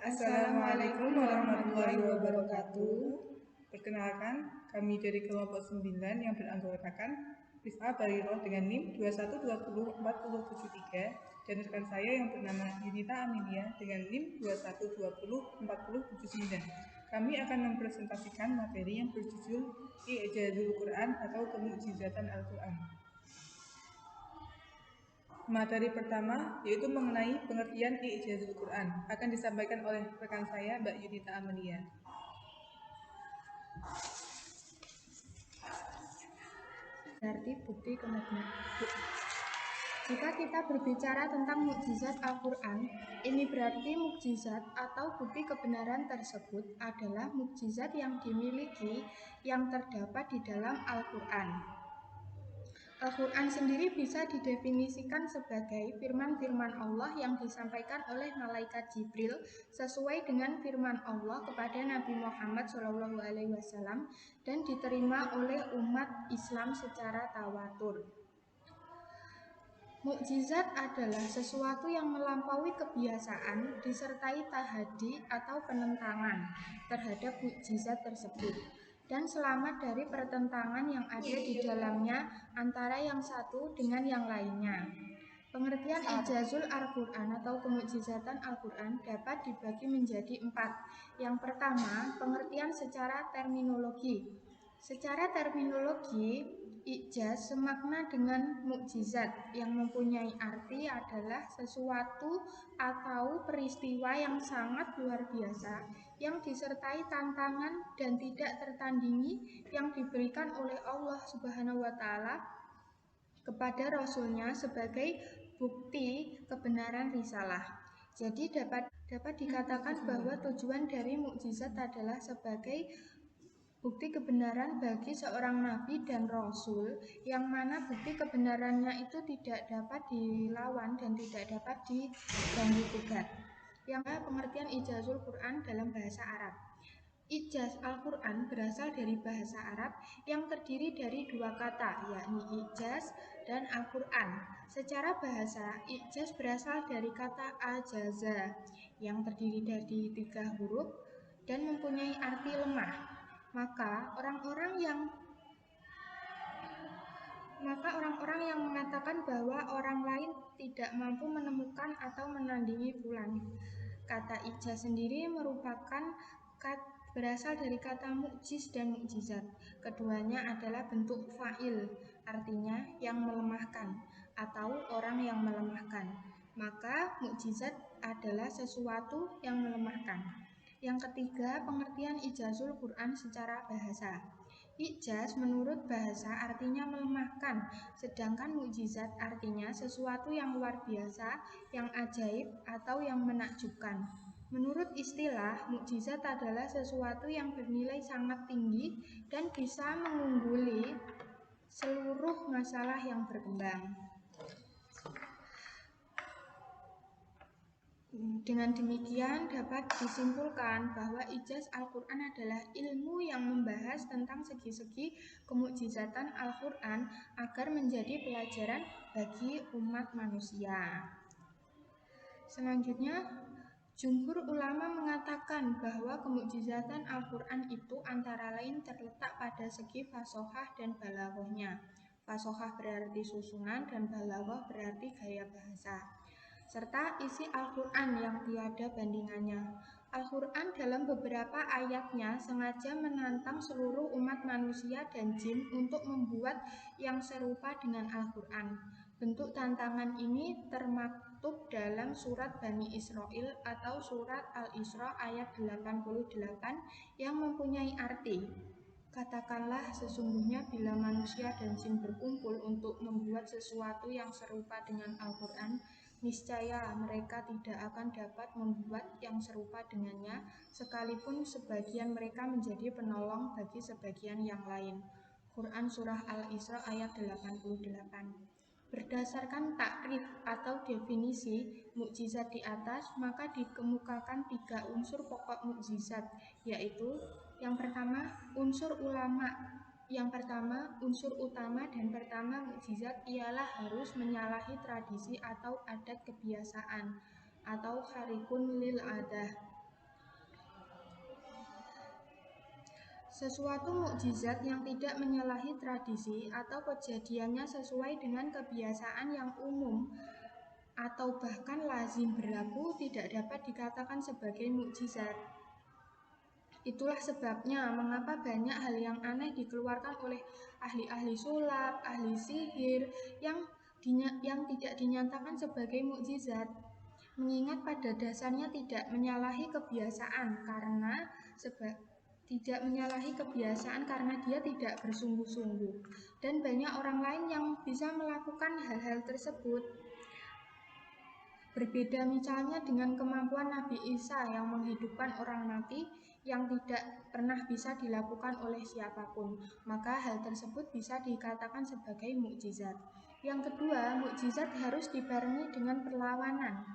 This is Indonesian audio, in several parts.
Assalamualaikum warahmatullahi wabarakatuh. Perkenalkan, kami dari kelompok 9 yang beranggotakan Rif'a Bariroh dengan NIM 21204073 dan rekan saya yang bernama Yunita Amelia dengan NIM 21204079. Kami akan mempresentasikan materi yang berjudul I'jazul Quran atau Kemukjizatan Al-Quran. Materi pertama yaitu mengenai pengertian I'jazul Quran akan disampaikan oleh rekan saya Mbak Yunita Amelia. Berarti bukti kemudian. Jika kita berbicara tentang mukjizat Al-Quran, ini berarti mukjizat atau bukti kebenaran tersebut adalah mukjizat yang dimiliki yang terdapat di dalam Al-Quran. Al-Quran sendiri bisa didefinisikan sebagai firman-firman Allah yang disampaikan oleh malaikat Jibril sesuai dengan firman Allah kepada Nabi Muhammad SAW dan diterima oleh umat Islam secara tawatur. Mukjizat adalah sesuatu yang melampaui kebiasaan disertai tahadi atau penentangan terhadap mukjizat tersebut dan selamat dari pertentangan yang ada di dalamnya antara yang satu dengan yang lainnya. Pengertian I'jazul Al-Quran atau kemukjizatan Al-Quran dapat dibagi menjadi 4. Yang pertama, pengertian secara terminologi. Secara terminologi, i'jaz semakna dengan mukjizat yang mempunyai arti adalah sesuatu atau peristiwa yang sangat luar biasa yang disertai tantangan dan tidak tertandingi yang diberikan oleh Allah Subhanahu wa taala kepada Rasulnya sebagai bukti kebenaran risalah. Jadi dapat dikatakan bahwa tujuan dari mukjizat adalah sebagai bukti kebenaran bagi seorang nabi dan rasul yang mana bukti kebenarannya itu tidak dapat dilawan dan tidak dapat diganggu gugat. Yang pengertian I'jazul Quran dalam bahasa Arab. I'jaz Al-Quran berasal dari bahasa Arab yang terdiri dari dua kata, yakni i'jaz dan Al-Quran. Secara bahasa, i'jaz berasal dari kata ajaza yang terdiri dari 3 huruf dan mempunyai arti lemah. Maka orang-orang yang mengatakan bahwa orang lain tidak mampu menemukan atau menandingi fulan. Kata i'jaz sendiri merupakan berasal dari kata mukjiz dan mukjizat. Keduanya adalah bentuk fa'il, artinya yang melemahkan atau orang yang melemahkan. Maka mukjizat adalah sesuatu yang melemahkan. Yang ketiga, pengertian i'jazul Quran secara bahasa. I'jaz menurut bahasa artinya melemahkan, sedangkan mukjizat artinya sesuatu yang luar biasa, yang ajaib atau yang menakjubkan. Menurut istilah, mukjizat adalah sesuatu yang bernilai sangat tinggi dan bisa mengungguli seluruh masalah yang berkembang. Dengan demikian dapat disimpulkan bahwa i'jaz Al-Quran adalah ilmu yang membahas tentang segi-segi kemukjizatan Al-Quran agar menjadi pelajaran bagi umat manusia. Selanjutnya, jumhur ulama mengatakan bahwa kemukjizatan Al-Quran itu antara lain terletak pada segi fasohah dan balaghahnya. Fasohah berarti susunan dan balaghah berarti gaya bahasa, serta isi Al-Quran yang tiada bandingannya. Al-Quran dalam beberapa ayatnya sengaja menantang seluruh umat manusia dan jin untuk membuat yang serupa dengan Al-Quran. Bentuk tantangan ini termaktub dalam surat Bani Israil atau surat Al-Isra ayat 88 yang mempunyai arti, katakanlah sesungguhnya bila manusia dan jin berkumpul untuk membuat sesuatu yang serupa dengan Al-Quran, niscaya mereka tidak akan dapat membuat yang serupa dengannya, sekalipun sebagian mereka menjadi penolong bagi sebagian yang lain. Quran Surah Al-Isra ayat 88. Berdasarkan takrif atau definisi mukjizat di atas, maka dikemukakan 3 unsur pokok mukjizat, yaitu yang pertama unsur utama dan pertama mukjizat ialah harus menyalahi tradisi atau adat kebiasaan atau kharikun lil adah. Sesuatu mukjizat yang tidak menyalahi tradisi atau kejadiannya sesuai dengan kebiasaan yang umum atau bahkan lazim berlaku tidak dapat dikatakan sebagai mukjizat. Itulah sebabnya mengapa banyak hal yang aneh dikeluarkan oleh ahli-ahli sulap, ahli sihir yang tidak dinyatakan sebagai mukjizat. Mengingat pada dasarnya tidak menyalahi kebiasaan karena dia tidak bersungguh-sungguh, dan banyak orang lain yang bisa melakukan hal-hal tersebut. Berbeda misalnya dengan kemampuan Nabi Isa yang menghidupkan orang mati yang tidak pernah bisa dilakukan oleh siapapun, maka hal tersebut bisa dikatakan sebagai mukjizat. Yang kedua, mukjizat harus dibarengi dengan perlawanan.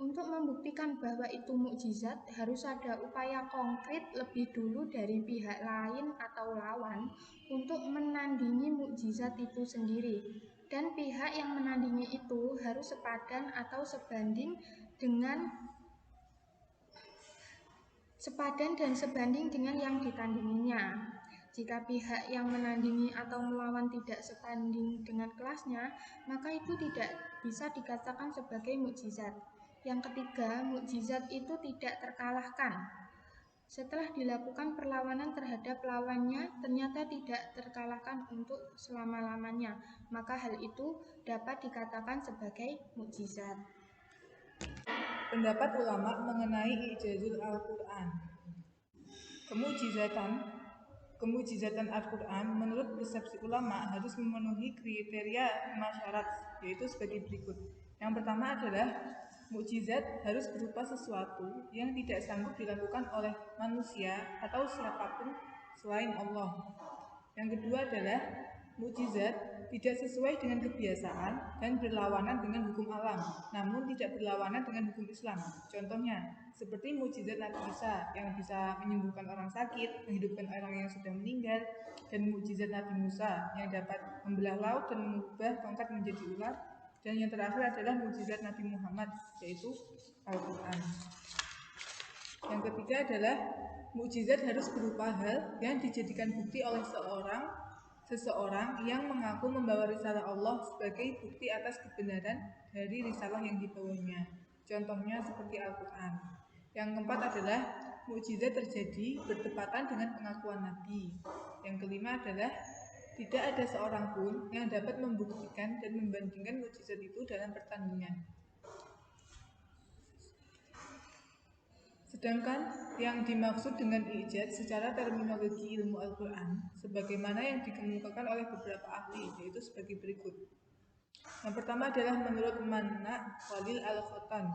Untuk membuktikan bahwa itu mukjizat, harus ada upaya konkret lebih dulu dari pihak lain atau lawan untuk menandingi mukjizat itu sendiri. Dan pihak yang menandingi itu harus sepadan dan sebanding dengan yang ditandinginya. Jika pihak yang menandingi atau melawan tidak sebanding dengan kelasnya, maka itu tidak bisa dikatakan sebagai mukjizat. Yang ketiga, mukjizat itu tidak terkalahkan. Setelah dilakukan perlawanan terhadap lawannya, ternyata tidak terkalahkan untuk selama-lamanya, maka hal itu dapat dikatakan sebagai mukjizat. Pendapat ulama mengenai ijazul Al-Quran. Kemujizatan Al-Quran menurut persepsi ulama harus memenuhi kriteria 5 syarat, yaitu sebagai berikut. Yang pertama adalah mukjizat harus berupa sesuatu yang tidak sanggup dilakukan oleh manusia atau siapapun selain Allah. Yang kedua adalah mukjizat tidak sesuai dengan kebiasaan dan berlawanan dengan hukum alam, namun tidak berlawanan dengan hukum Islam. Contohnya, seperti mukjizat Nabi Isa yang bisa menyembuhkan orang sakit, menghidupkan orang yang sudah meninggal, dan mukjizat Nabi Musa yang dapat membelah laut dan mengubah tongkat menjadi ular. Dan yang terakhir adalah mukjizat Nabi Muhammad, yaitu Al-Quran. Yang ketiga adalah mukjizat harus berupa hal yang dijadikan bukti oleh seseorang yang mengaku membawa risalah Allah sebagai bukti atas kebenaran dari risalah yang dibawanya. Contohnya seperti Al-Quran. Yang keempat adalah mukjizat terjadi bertepatan dengan pengakuan Nabi. Yang kelima adalah tidak ada seorang pun yang dapat membuktikan dan membandingkan mukjizat itu dalam pertandingan. Sedangkan yang dimaksud dengan ijaz secara terminologi ilmu Al-Quran sebagaimana yang dikemukakan oleh beberapa ahli, yaitu sebagai berikut. Yang pertama adalah menurut Manna Walil Al-Khotan.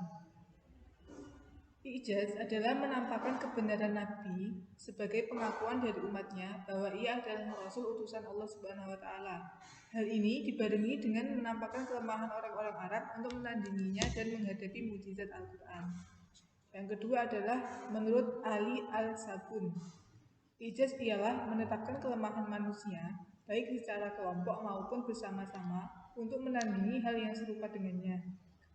Ijaz adalah menampakkan kebenaran Nabi sebagai pengakuan dari umatnya bahwa ia adalah Rasul utusan Allah Subhanahu wa Ta'ala. Hal ini dibarengi dengan menampakkan kelemahan orang-orang Arab untuk menandinginya dan menghadapi mukjizat Al-Quran. Yang kedua adalah menurut Ali Al-Sabun. Ijaz ialah menetapkan kelemahan manusia, baik secara kelompok maupun bersama-sama, untuk menandingi hal yang serupa dengannya.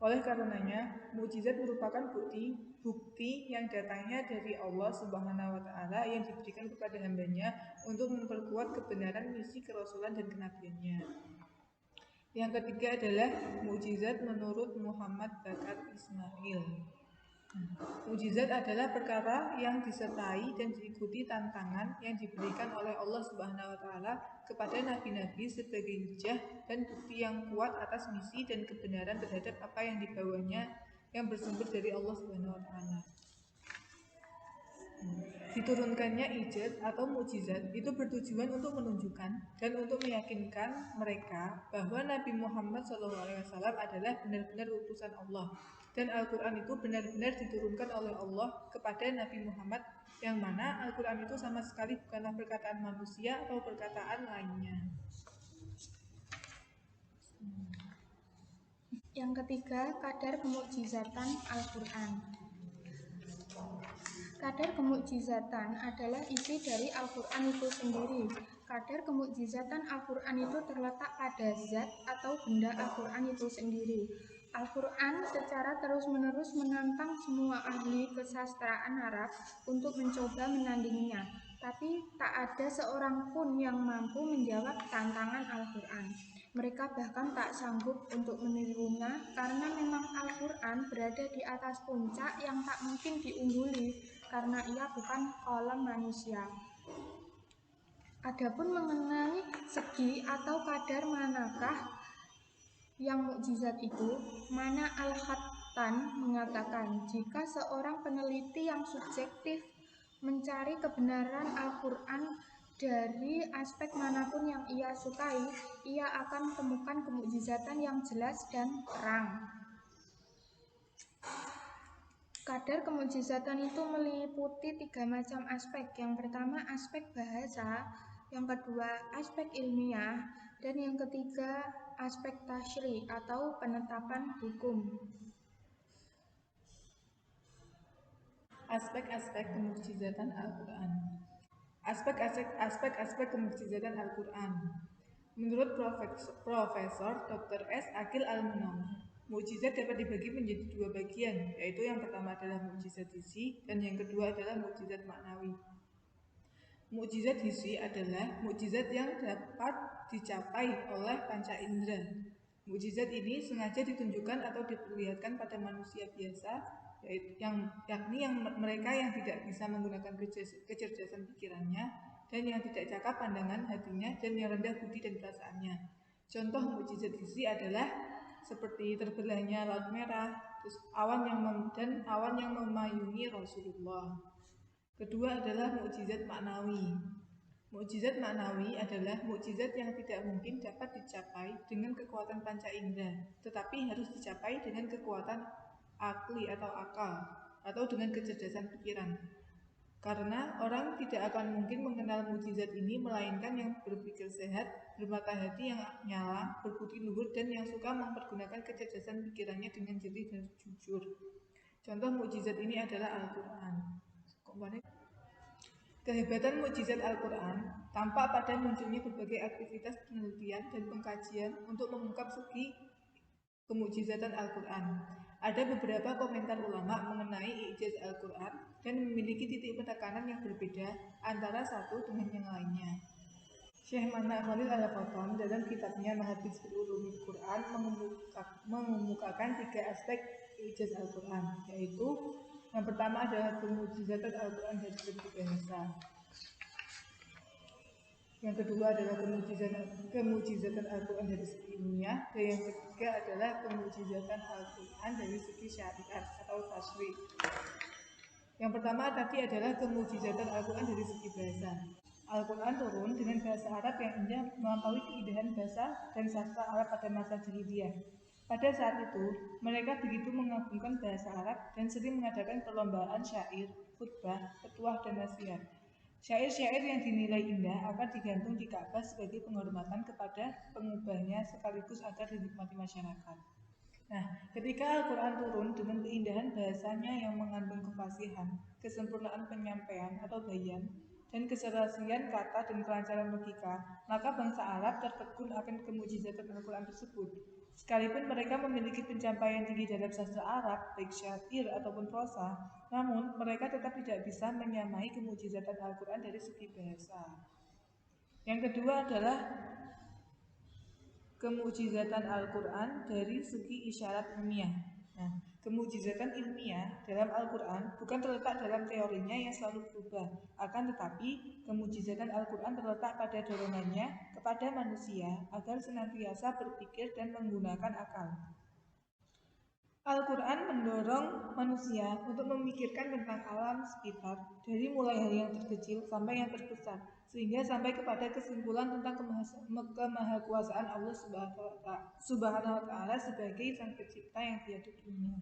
Oleh karenanya, mukjizat merupakan bukti yang datangnya dari Allah Subhanahu wa Ta'ala yang diberikan kepada hambanya untuk memperkuat kebenaran misi kerasulan dan kenabiannya. Yang ketiga adalah mukjizat menurut Muhammad Bakar Ismail. Mukjizat adalah perkara yang disertai dan diikuti tantangan yang diberikan oleh Allah Subhanahu wa Ta'ala kepada nabi-nabi sebagai hujjah dan bukti yang kuat atas misi dan kebenaran terhadap apa yang dibawanya yang bersumber dari Allah Subhanahu wa Ta'ala. Diturunkannya ijaz atau mukjizat itu bertujuan untuk menunjukkan dan untuk meyakinkan mereka bahwa Nabi Muhammad SAW adalah benar-benar utusan Allah, dan Al-Quran itu benar-benar diturunkan oleh Allah kepada Nabi Muhammad, yang mana Al-Quran itu sama sekali bukanlah perkataan manusia atau perkataan lainnya. Yang ketiga, kadar kemukjizatan Al-Quran. Kadar kemukjizatan adalah isi dari Al-Quran itu sendiri. Kadar kemukjizatan Al-Quran itu terletak pada zat atau benda Al-Quran itu sendiri. Al-Quran secara terus-menerus menantang semua ahli kesastraan Arab untuk mencoba menandinginya. Tapi tak ada seorang pun yang mampu menjawab tantangan Al-Quran. Mereka bahkan tak sanggup untuk menirunya karena memang Al-Quran berada di atas puncak yang tak mungkin diungguli karena ia bukan kolam manusia. Adapun mengenai segi atau kadar manakah yang mukjizat itu, Mana Al-Hattan mengatakan, jika seorang peneliti yang subjektif mencari kebenaran Al-Quran dari aspek manapun yang ia sukai, ia akan temukan kemukjizatan yang jelas dan terang. Kadar kemukjizatan itu meliputi 3 macam aspek. Yang pertama aspek bahasa, yang kedua aspek ilmiah, dan yang ketiga aspek tasyri atau penetapan hukum. Aspek-aspek kemukjizatan Al-Quran. Aspek-aspek kemukjizatan Al-Quran. Menurut Profesor Dr. S. Aqil Al-Munawi, mukjizat dapat dibagi menjadi 2 bagian, yaitu yang pertama adalah mukjizat hissi dan yang kedua adalah mukjizat maknawi. Mukjizat hissi adalah mukjizat yang dapat dicapai oleh panca indera. Mukjizat ini sengaja ditunjukkan atau diperlihatkan pada manusia biasa, yakni mereka yang tidak bisa menggunakan kecerdasan pikirannya dan yang tidak cakap pandangan hatinya dan yang rendah budi dan perasaannya. Contoh mukjizat hissi adalah seperti terbelahnya Laut Merah, awan yang memayungi Rasulullah. Kedua adalah mukjizat maknawi. Mukjizat maknawi adalah mukjizat yang tidak mungkin dapat dicapai dengan kekuatan panca indera, tetapi harus dicapai dengan kekuatan akli atau akal, atau dengan kecerdasan pikiran. Karena orang tidak akan mungkin mengenal mukjizat ini melainkan yang berpikir sehat, bermata hati yang nyala, berbudi luhur, dan yang suka mempergunakan kecerdasan pikirannya dengan jernih dan jujur. Contoh mukjizat ini adalah Al-Quran. Kehebatan mukjizat Al-Quran tampak pada munculnya berbagai aktivitas penelitian dan pengkajian untuk mengungkap segi kemukjizatan Al-Quran. Ada beberapa komentar ulama mengenai i'jaz Al-Quran dan memiliki titik penekanan yang berbeda antara satu dengan yang lainnya. Syekh Mana Khalil Al-Qattan dalam kitabnya Mahathir Ulumul Quran mengemukakan 3 aspek i'jaz Al-Quran, yaitu yang pertama adalah kemukjizatan Al-Quran dari segi bahasa. Yang kedua adalah kemukjizatan Al-Quran dari segi ilmiah, dan yang ketiga adalah kemukjizatan Al-Quran dari segi syariat atau tasyri'. Yang pertama tadi adalah kemukjizatan Al-Quran dari segi bahasa. Al-Quran turun dengan bahasa Arab yang indah melampaui keindahan bahasa dan sastra Arab pada masa jahiliyah. Pada saat itu, mereka begitu mengagungkan bahasa Arab dan sering mengadakan perlombaan syair, khutbah, petuah, dan nasihat. Syair-syair yang dinilai indah akan digantung di Ka'bah sebagai penghormatan kepada pengubahnya sekaligus agar dinikmati masyarakat. Nah, ketika Al-Quran turun dengan keindahan bahasanya yang mengandung kefasihan, kesempurnaan penyampaian atau bayan, dan keserasian kata dan kelancaran logika, maka bangsa Arab tertegun akan kemukjizatan Al-Quran tersebut. Sekalipun mereka memiliki pencapaian tinggi dalam sastra Arab, baik syair ataupun prosa, namun mereka tetap tidak bisa menyamai kemukjizatan Al-Quran dari segi bahasa. Yang kedua adalah kemukjizatan Al-Quran dari segi isyarat ilmiah. Nah, kemukjizatan ilmiah dalam Al-Quran bukan terletak dalam teorinya yang selalu berubah, akan tetapi kemukjizatan Al-Quran terletak pada dorongannya kepada manusia agar senantiasa berpikir dan menggunakan akal. Al-Quran mendorong manusia untuk memikirkan tentang alam sekitar dari mulai hal yang terkecil sampai yang terbesar, sehingga sampai kepada kesimpulan tentang kemahakuasaan Allah Subhanahu wa Ta'ala sebagai Sang Pencipta yang tiada dunia.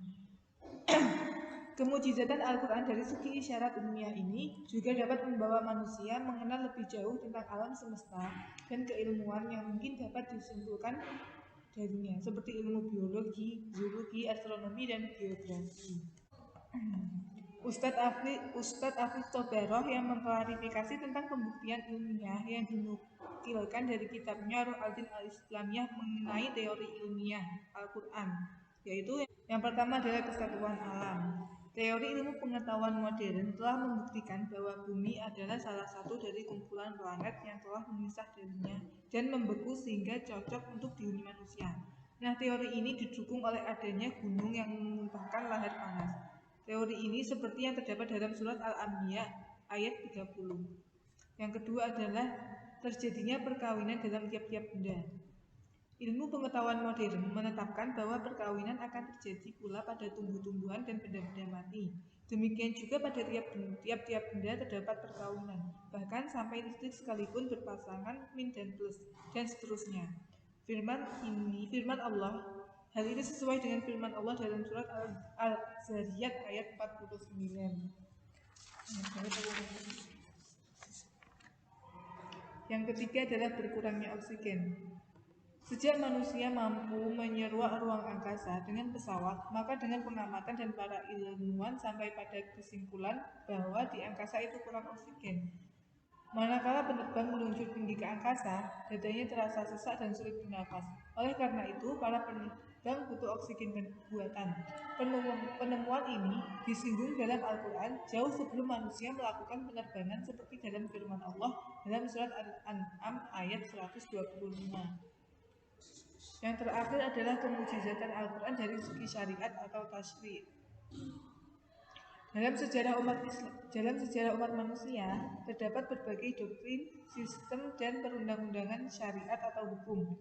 Kemukjizatan Al-Quran dari segi isyarat ilmiah ini juga dapat membawa manusia mengenal lebih jauh tentang alam semesta dan keilmuan yang mungkin dapat disimpulkan darinya, seperti ilmu biologi, zoologi, astronomi, dan geografi. Ustadz Afif Tobaroh yang mengklarifikasi tentang pembuktian ilmiah yang dinukilkan dari kitabnya Ruh al-Din al-Islamiyah mengenai teori ilmiah Al-Quran, yaitu yang pertama adalah kesatuan alam. Teori ilmu pengetahuan modern telah membuktikan bahwa bumi adalah salah satu dari kumpulan planet yang telah memisah darinya dan membeku sehingga cocok untuk dihuni manusia. Nah, teori ini didukung oleh adanya gunung yang memuntahkan lahar panas. Teori ini seperti yang terdapat dalam surat Al-Anbiya ayat 30. Yang kedua adalah terjadinya perkawinan dalam tiap-tiap benda. Ilmu pengetahuan modern menetapkan bahwa perkawinan akan terjadi pula pada tumbuh-tumbuhan dan benda-benda mati. Demikian juga pada tiap-tiap benda terdapat perkawinan, bahkan sampai listrik sekalipun berpasangan min dan plus, dan seterusnya. Firman Allah, hal ini sesuai dengan firman Allah dalam surat Al-Zariyat ayat 49. Yang ketiga adalah berkurangnya oksigen. Sejak manusia mampu menyeruak ruang angkasa dengan pesawat, maka dengan pengamatan dan para ilmuwan sampai pada kesimpulan bahwa di angkasa itu kurang oksigen. Manakala penerbang meluncur tinggi ke angkasa, dadanya terasa sesak dan sulit bernafas. Oleh karena itu, para penerbang butuh oksigen buatan. Penemuan ini disinggung dalam Al-Quran jauh sebelum manusia melakukan penerbangan seperti dalam firman Allah dalam surat Al-An'am ayat 125. Yang terakhir adalah kemujizatan Al-Quran dari segi syariat atau tasyri'. Dalam sejarah umat manusia, terdapat berbagai doktrin, sistem, dan perundang-undangan syariat atau hukum.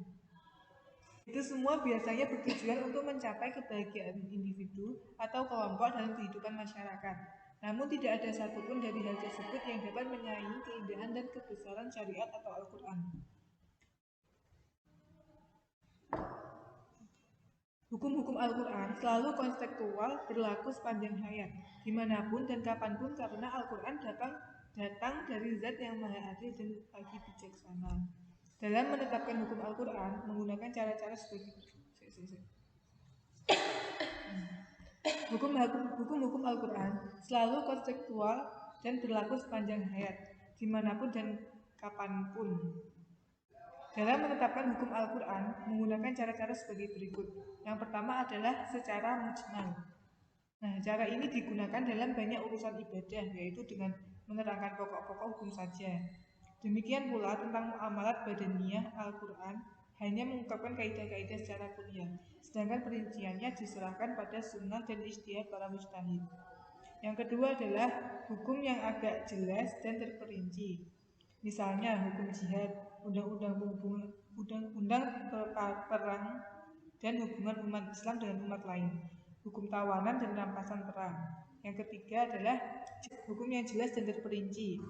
Itu semua biasanya bertujuan untuk mencapai kebahagiaan individu atau kelompok dalam kehidupan masyarakat. Namun tidak ada satupun dari hal tersebut yang dapat menyaingi keindahan dan kebesaran syariat atau Al-Quran. Hukum-hukum Al-Quran selalu kontekstual, berlaku sepanjang hayat, dimanapun dan kapanpun, karena Al-Quran datang dari zat yang maha adil dan lagi bijaksana. Dalam menetapkan hukum Al-Quran, menggunakan cara-cara sebagai Hukum-hukum Al-Quran selalu kontekstual dan berlaku sepanjang hayat, dimanapun dan kapanpun. Dalam menetapkan hukum Al-Quran, menggunakan cara-cara sebagai berikut. Yang pertama adalah secara mujmal. Nah, cara ini digunakan dalam banyak urusan ibadah, yaitu dengan menerangkan pokok-pokok hukum saja. Demikian pula tentang muamalat badaniyah, Al-Quran hanya mengungkapkan kaidah-kaidah secara kuliah, sedangkan perinciannya diserahkan pada sunnah dan ijtihad para mujtahid. Yang kedua adalah hukum yang agak jelas dan terperinci. Misalnya hukum jihad, undang-undang perang dan hubungan umat Islam dengan umat lain, hukum tawanan dan rampasan perang. Yang ketiga adalah hukum yang jelas dan terperinci.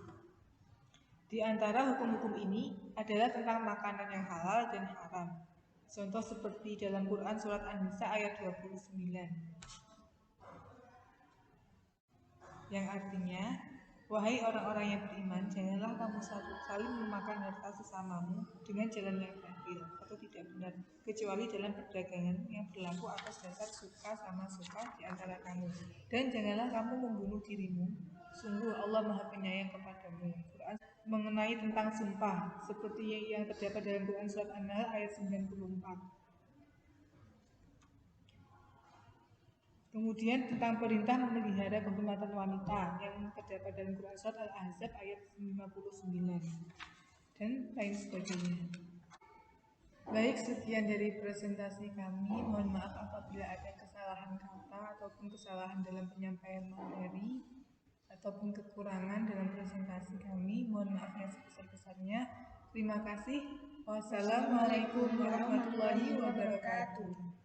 Di antara hukum-hukum ini adalah tentang makanan yang halal dan haram. Contoh seperti dalam Quran surat An-Nisa ayat 29. Yang artinya, wahai orang-orang yang beriman, janganlah kamu saling memakan harta sesamamu dengan jalan yang batil atau tidak benar, kecuali dalam perdagangan yang berlaku atas dasar suka sama suka di antara kamu. Dan janganlah kamu membunuh dirimu, sungguh Allah Maha Penyayang kepadamu. Quran mengenai tentang sumpah, seperti yang terdapat dalam Quran surat An-Nahl ayat 94. Kemudian tentang perintah memelihara kehormatan wanita yang terdapat dalam Quran surat Al-Ahzab ayat 59 dan lain sebagainya. Baik, sekian dari presentasi kami. Mohon maaf apabila ada kesalahan kata ataupun kesalahan dalam penyampaian materi ataupun kekurangan dalam presentasi kami. Mohon maaf yang sebesar-besarnya. Terima kasih. Wassalamualaikum warahmatullahi wabarakatuh.